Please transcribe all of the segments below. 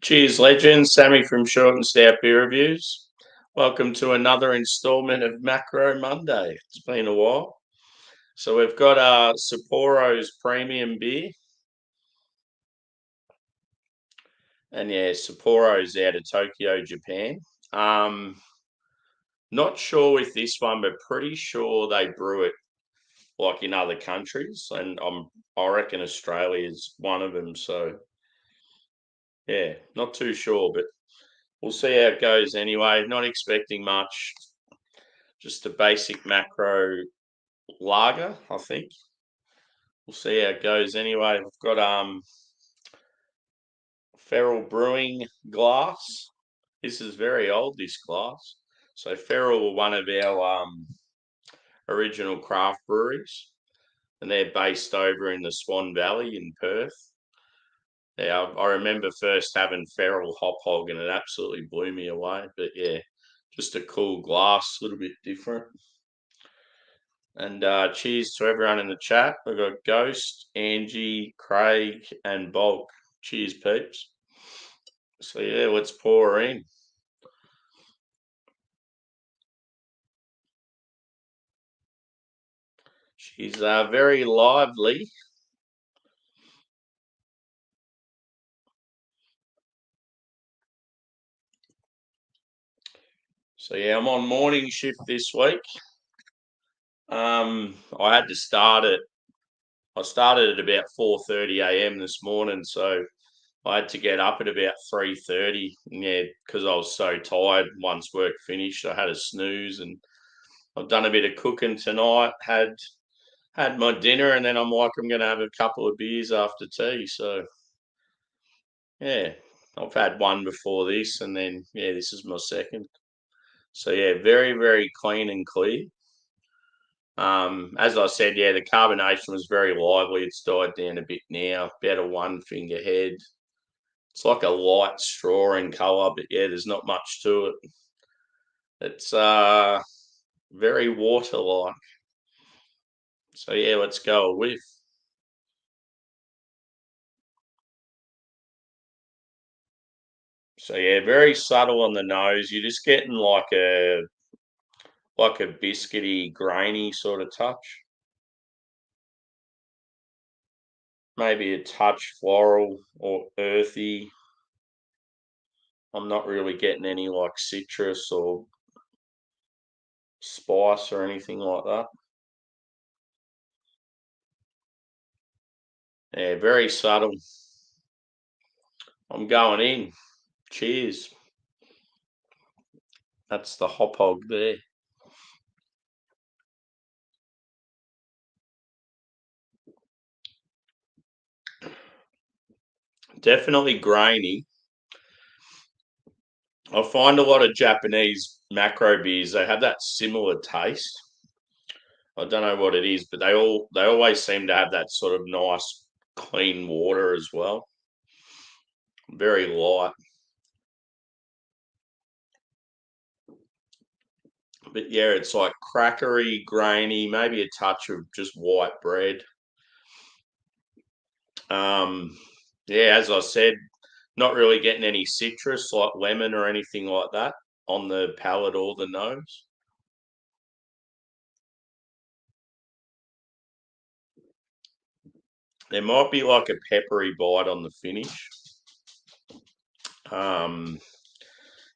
Cheers, legends. Sammy from Short and Stout Beer Reviews. Welcome to another installment of Macro Monday. It's been a while. So we've got Sapporo's premium beer. And yeah, Sapporo's out of Tokyo, Japan. Not sure with this one, but pretty sure they brew it like in other countries. And I reckon Australia is one of them. So yeah, not too sure, but we'll see how it goes anyway. Not expecting much. Just a basic macro lager, I think. We'll see how it goes anyway. We've got Feral Brewing glass. This is very old, this glass. So Feral were one of our original craft breweries, and they're based over in the Swan Valley in Perth. Yeah, I remember first having Feral Hop Hog, and it absolutely blew me away. But yeah, just a cool glass, a little bit different. And cheers to everyone in the chat. We've got Ghost, Angie, Craig, and Bulk. Cheers, peeps. So yeah, let's pour her in. She's very lively. So yeah, I'm on morning shift this week. I had to start it. I started at about 4:30 a.m. this morning, so I had to get up at about 3:30. Yeah, because I was so tired. Once work finished, I had a snooze, and I've done a bit of cooking tonight. Had my dinner, and then I'm like, I'm going to have a couple of beers after tea. So yeah, I've had one before this, and then yeah, this is my second. So yeah, very very clean and clear. As I said, yeah, the carbonation was very lively. It's died down a bit now, about a one finger head. It's like a light straw in colour, but yeah, there's not much to it. It's very water-like. So yeah, let's go a whiff. So yeah, very subtle on the nose. You're just getting like a biscuity, grainy sort of touch. Maybe a touch floral or earthy. I'm not really getting any like citrus or spice or anything like that. Yeah, very subtle. I'm going in. Cheers. That's the hop hog there. Definitely grainy. I find a lot of Japanese macro beers, they have that similar taste. I don't know what it is, but they always seem to have that sort of nice clean water as well. Very light. But yeah, it's like crackery, grainy, maybe a touch of just white bread. Yeah, as I said, not really getting any citrus like lemon or anything like that on the palate or the nose. There might be like a peppery bite on the finish. Um,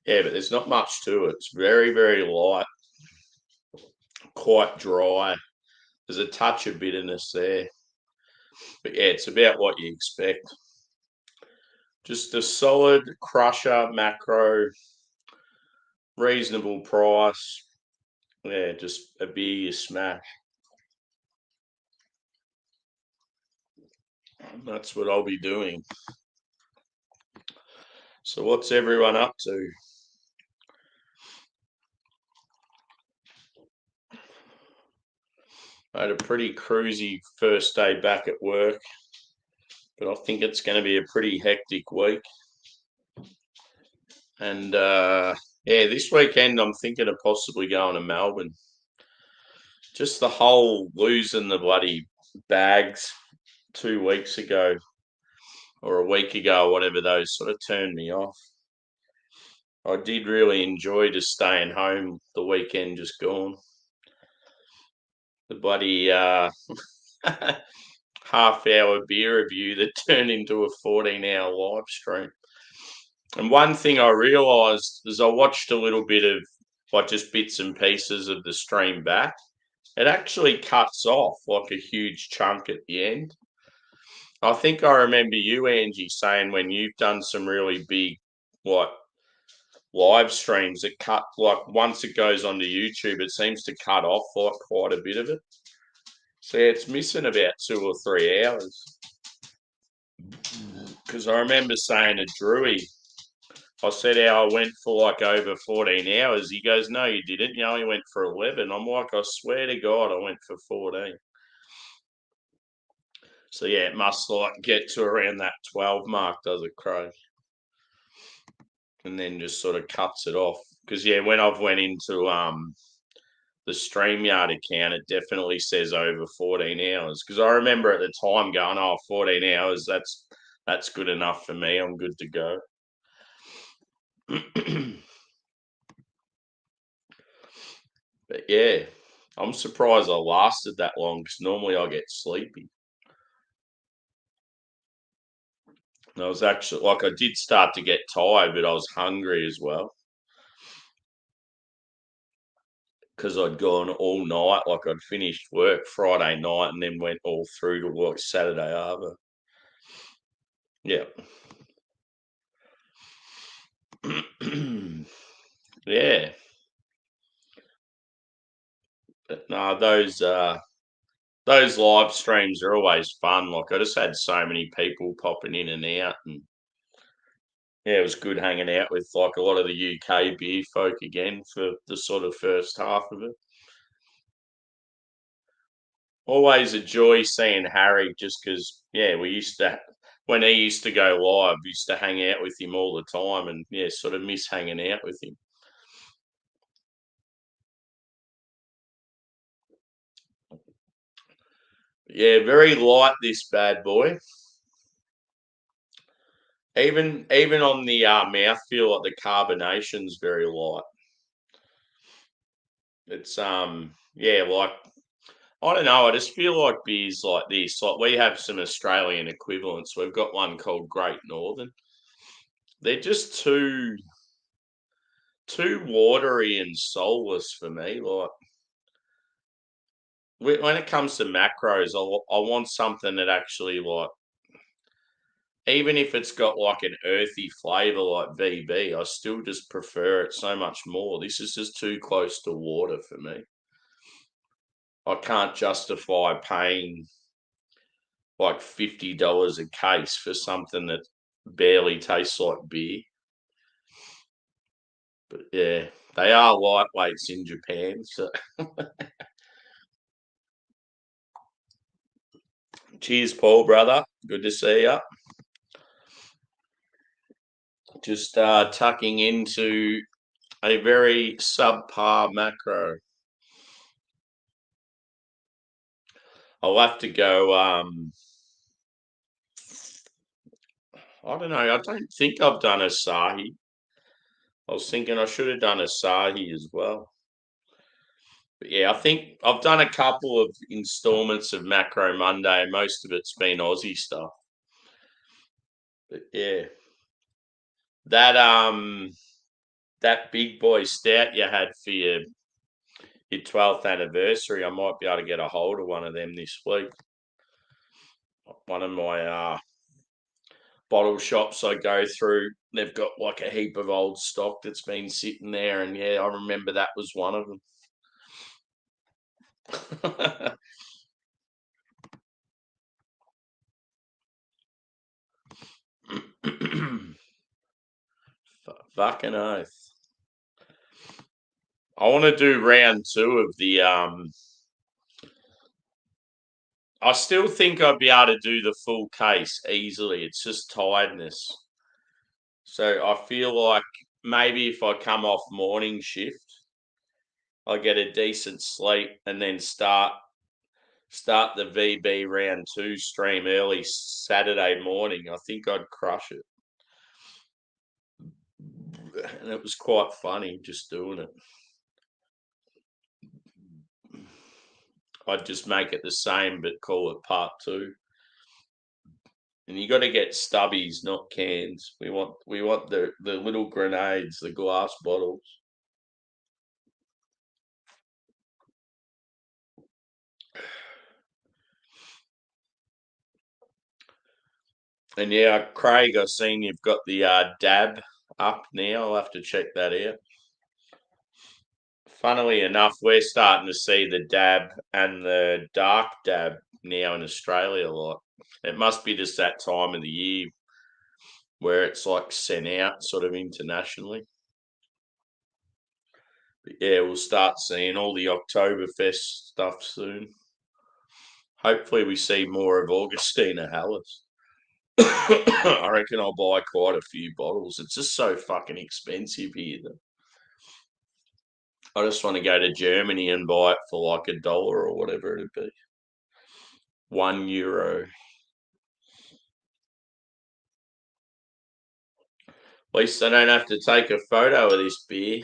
yeah, but there's not much to it. It's very, very light, quite dry. There's a touch of bitterness there. But yeah, it's about what you expect. Just a solid crusher macro, reasonable price. Yeah, just a beer you smash. That's what I'll be doing. So what's everyone up to? I had a pretty cruisy first day back at work, but I think it's going to be a pretty hectic week. And yeah, this weekend I'm thinking of possibly going to Melbourne. Just the whole losing the bloody bags 2 weeks ago. or a week ago, or whatever, those sort of turned me off. I did really enjoy just staying home the weekend just gone. The bloody half-hour beer review that turned into a 14-hour live stream. And one thing I realised is I watched a little bit of like just bits and pieces of the stream back. It actually cuts off like a huge chunk at the end. I think I remember you, Angie, saying when you've done some really big like live streams, it cut like once it goes onto YouTube, it seems to cut off like quite a bit of it. So yeah, it's missing about 2 or 3 hours. Because I remember saying to Drewy, I said how I went for like over 14 hours. He goes, no, you didn't. You only went for 11. I'm like, I swear to God, I went for 14. So yeah, it must like get to around that 12 mark, does it, Craig? And then just sort of cuts it off. Because yeah, when I've went into the StreamYard account, it definitely says over 14 hours. Because I remember at the time going, oh, 14 hours, that's good enough for me. I'm good to go. But yeah, I'm surprised I lasted that long because normally I get sleepy. And I was actually like, I did start to get tired, but I was hungry as well because I'd gone all night. Like I'd finished work Friday night and then went all through to work Saturday after. Yeah. Yeah. But no, those live streams are always fun. Like I just had so many people popping in and out, and yeah, it was good hanging out with like a lot of the UK beer folk again for the sort of first half of it. Always a joy seeing Harry just because, yeah, we used to, when he used to go live, we used to hang out with him all the time and, yeah, sort of miss hanging out with him. Yeah, very light, this bad boy. Even on the mouthfeel, like the carbonation's very light. It's yeah, like I don't know. I just feel like beers like this. Like we have some Australian equivalents. We've got one called Great Northern. They're just too watery and soulless for me. Like when it comes to macros, I want something that actually like, even if it's got like an earthy flavour like VB, I still just prefer it so much more. This is just too close to water for me. I can't justify paying like $50 a case for something that barely tastes like beer. But yeah, they are lightweights in Japan. So cheers, Paul, brother. Good to see you. Just tucking into a very subpar macro. I'll have to go. I don't know. I don't think I've done Asahi. I was thinking I should have done Asahi as well. But yeah, I think I've done a couple of installments of Macro Monday, and most of it's been Aussie stuff. But yeah, that that big boy stout you had for your 12th anniversary, I might be able to get a hold of one of them this week. One of my bottle shops I go through, they've got like a heap of old stock that's been sitting there, and yeah, I remember that was one of them. Fucking oath. I want to do round two of the I still think I'd be able to do the full case easily. It's just tiredness. So I feel like maybe if I come off morning shift, I get a decent sleep and then start start the VB round 2 stream early Saturday morning. I think I'd crush it. And it was quite funny just doing it. I'd just make it the same but call it part 2. And you got to get stubbies, not cans. We want the little grenades, the glass bottles. And yeah, Craig, I've seen you've got the dab up now. I'll have to check that out. Funnily enough, we're starting to see the dab and the dark dab now in Australia a lot. It must be just that time of the year where it's like sent out sort of internationally. But yeah, we'll start seeing all the Oktoberfest stuff soon. Hopefully, we see more of Augustina Hallis. I reckon I'll buy quite a few bottles. It's just so fucking expensive here. I just want to go to Germany and buy it for like $1 or whatever it'd be. €1. At least I don't have to take a photo of this beer.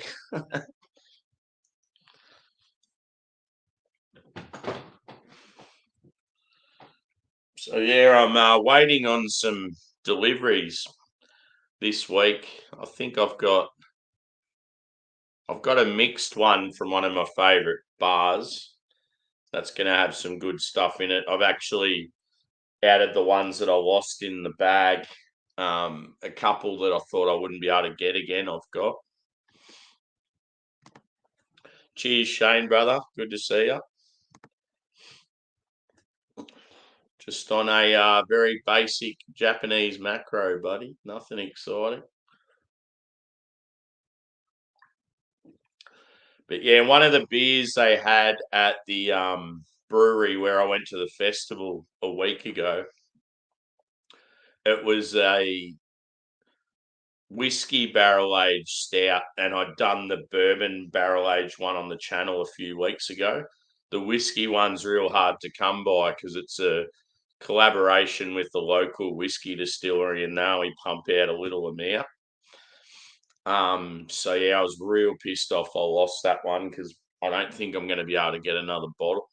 So yeah, I'm waiting on some deliveries this week. I think I've got a mixed one from one of my favourite bars. That's going to have some good stuff in it. I've actually added the ones that I lost in the bag. A couple that I thought I wouldn't be able to get again, I've got. Cheers, Shane, brother. Good to see you. Just on a very basic Japanese macro, buddy. Nothing exciting. But yeah, one of the beers they had at the brewery where I went to the festival a week ago, it was a whiskey barrel aged stout, and I'd done the bourbon barrel aged one on the channel a few weeks ago. The whiskey one's real hard to come by because it's a collaboration with the local whiskey distillery, and they only pump out a little amount. So yeah, I was real pissed off I lost that one because I don't think I'm going to be able to get another bottle.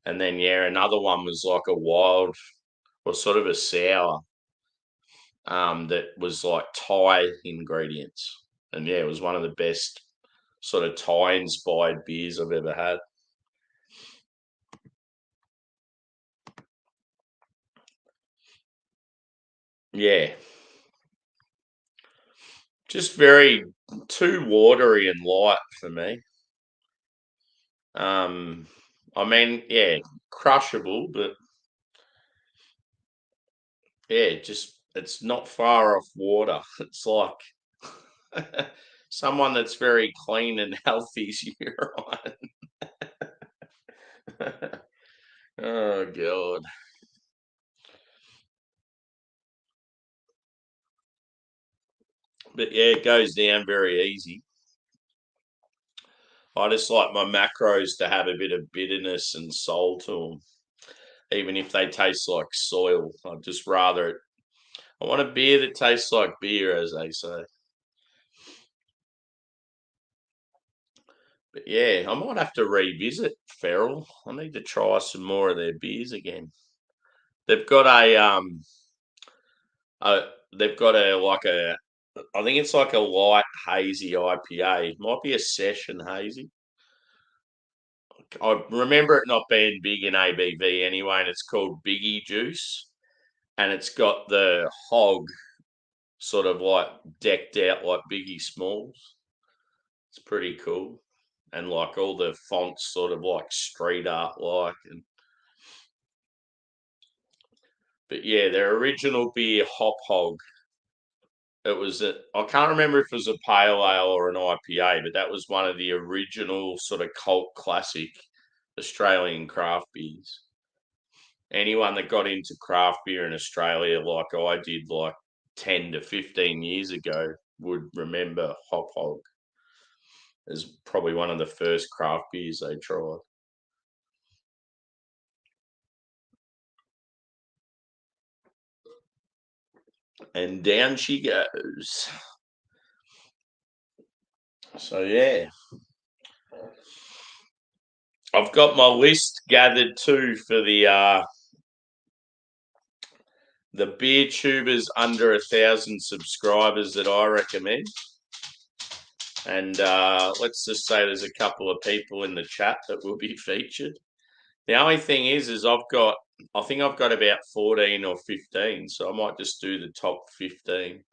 And then yeah, another one was like a wild or sort of a sour that was like Thai ingredients. And yeah, it was one of the best sort of Thai inspired beers I've ever had. Yeah. Just very too watery and light for me. I mean, yeah, crushable, but yeah, just it's not far off water. It's like someone that's very clean and healthy is urine. Oh god. But yeah, it goes down very easy. I just like my macros to have a bit of bitterness and soul to them, even if they taste like soil. I'd just rather it. I want a beer that tastes like beer, as they say. But yeah, I might have to revisit Feral. I need to try some more of their beers again. They've got a they've got a like a I think it's like a light hazy IPA. Might be a session hazy. I remember it not being big in ABV anyway, and it's called Biggie Juice, and it's got the hog sort of like decked out like Biggie Smalls. It's pretty cool, and like all the fonts sort of like street art like. And but yeah, their original beer Hop Hog. It was I can't remember if it was a pale ale or an IPA, but that was one of the original sort of cult classic Australian craft beers. Anyone that got into craft beer in Australia like I did like 10 to 15 years ago would remember Hop Hog. is probably one of the first craft beers they tried. And down she goes. So yeah, I've got my list gathered too for the beer tubers under 1,000 subscribers that I recommend. And let's just say there's a couple of people in the chat that will be featured. The only thing is I think I've got about 14 or 15, so I might just do the top 15.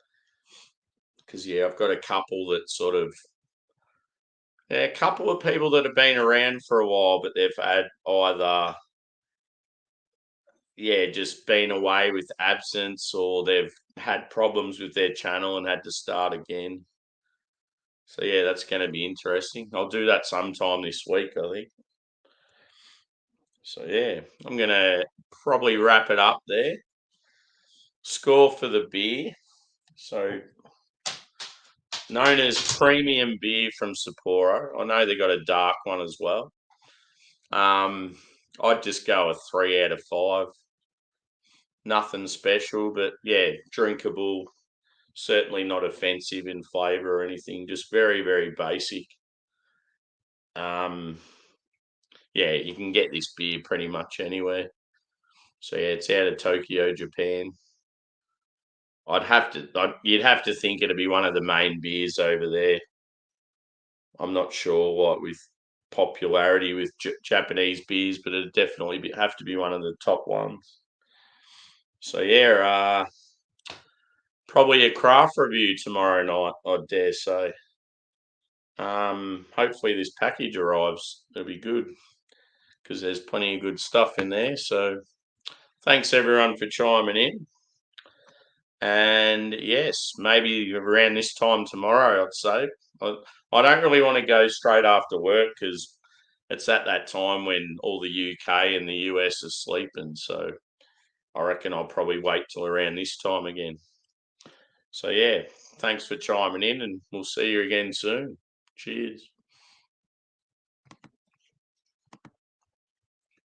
Because yeah, I've got a couple that a couple of people that have been around for a while, but they've had either just been away with absence, or they've had problems with their channel and had to start again. So yeah, that's going to be interesting. I'll do that sometime this week, I think. So yeah, I'm going to probably wrap it up there. Score for the beer. So known as premium beer from Sapporo. I know they got a dark one as well. I'd just go a 3 out of 5. Nothing special, but yeah, drinkable. Certainly not offensive in flavour or anything. Just very, very basic. Yeah, you can get this beer pretty much anywhere. So yeah, it's out of Tokyo, Japan. You'd have to think it'd be one of the main beers over there. I'm not sure what with popularity with Japanese beers, but it'd definitely have to be one of the top ones. So yeah, probably a craft review tomorrow night, I dare say. Hopefully this package arrives. It'll be good because there's plenty of good stuff in there. So thanks everyone for chiming in. And yes, maybe around this time tomorrow, I'd say. I don't really want to go straight after work because it's at that time when all the UK and the US are sleeping. So I reckon I'll probably wait till around this time again. So yeah, thanks for chiming in, and we'll see you again soon. Cheers.